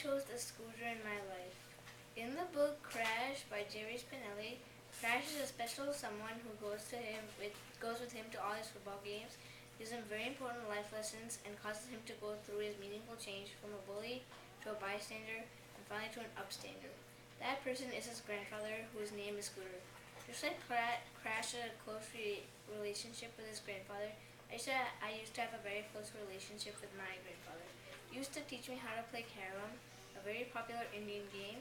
chose the scooter in my life. In the book Crash by Jerry Spinelli, Crash is a special someone who goes with him to all his football games, gives him very important life lessons, and causes him to go through his meaningful change from a bully to a bystander and finally to an upstander. That person is his grandfather, whose name is Scooter. Just like Crash had a close relationship with his grandfather, I used to have a very close relationship with my grandfather. He used to teach me how to play carom, a very popular Indian game.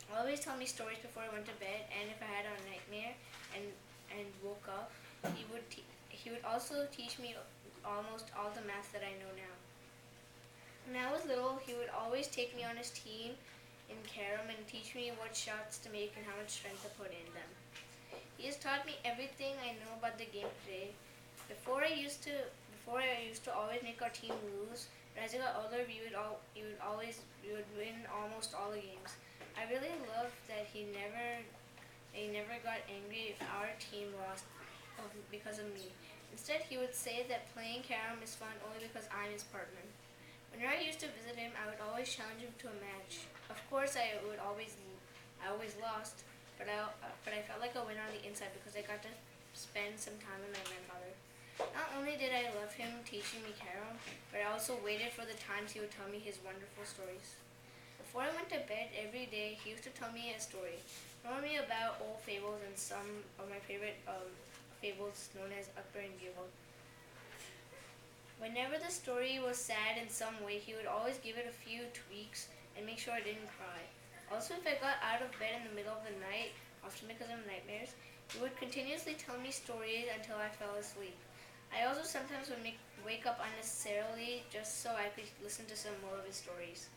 Always tell me stories before I went to bed, and if I had a nightmare and woke up, he would also teach me almost all the math that I know now. When I was little, he would always take me on his team in carom and teach me what shots to make and how much strength to put in them. He has taught me everything I know about the game today. Before I used to always make our team lose, but as I got older, we would win almost all the games. I really love that he never got angry if our team lost because of me. Instead, he would say that playing carom is fun only because I'm his partner. Whenever I used to visit him, I would always challenge him to a match. Of course, I always lost, but I felt like a winner on the inside because I got to spend some time with my grandfather. Not only did I love him teaching me carom, but I also waited for the times he would tell me his wonderful stories. Before I went to bed every day, he used to tell me a story, normally about old fables and some of my favorite fables known as Akbar and Birbal. Whenever the story was sad in some way, he would always give it a few tweaks and make sure I didn't cry. Also, if I got out of bed in the middle of the night, often because of nightmares, he would continuously tell me stories until I fell asleep. I also sometimes would wake up unnecessarily just so I could listen to some more of his stories.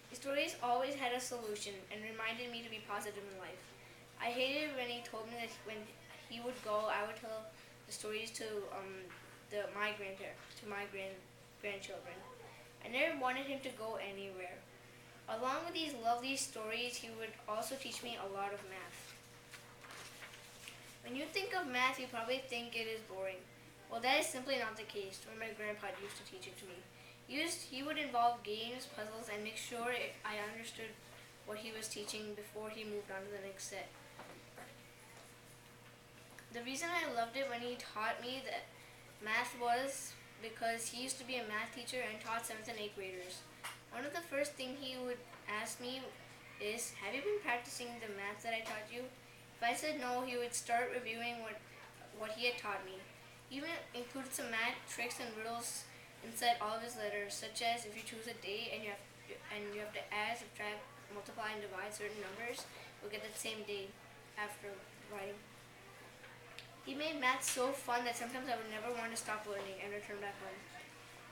His stories always had a solution and reminded me to be positive in life. I hated when he told me that when he would go, I would tell the stories to my grandchildren. I never wanted him to go anywhere. Along with these lovely stories, he would also teach me a lot of math. When you think of math, you probably think it is boring. Well, that is simply not the case when my grandpa used to teach it to me. He would involve games, puzzles, and make sure I understood what he was teaching before he moved on to the next set. The reason I loved it when he taught me that math was because he used to be a math teacher and taught 7th and 8th graders. One of the first things he would ask me is, "Have you been practicing the math that I taught you?" If I said no, he would start reviewing what he had taught me. He even included some math tricks and riddles inside all of his letters, such as if you choose a date and you have to add, subtract, multiply, and divide certain numbers, you'll get that same date after writing. He made math so fun that sometimes I would never want to stop learning and return back home.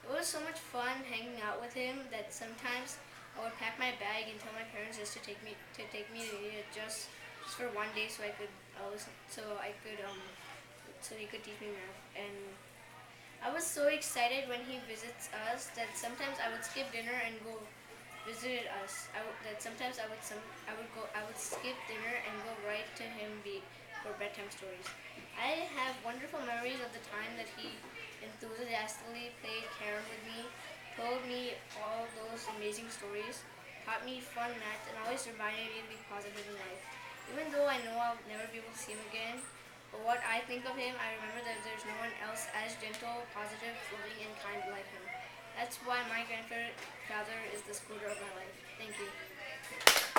It was so much fun hanging out with him that sometimes I would pack my bag and tell my parents just to take me to India just for one day so he could teach me math. And I was so excited when he visits us that sometimes I would skip dinner and go visit us. Sometimes I would skip dinner and go right to him for bedtime stories. I have wonderful memories of the time that he enthusiastically played carom with me, told me all those amazing stories, taught me fun math, and always reminded me to be positive in life. Even though I know I'll never be able to see him again, but what I think of him, I remember that there's no one else as gentle, positive, loving, and kind like him. That's why my grandfather is the scooter of my life.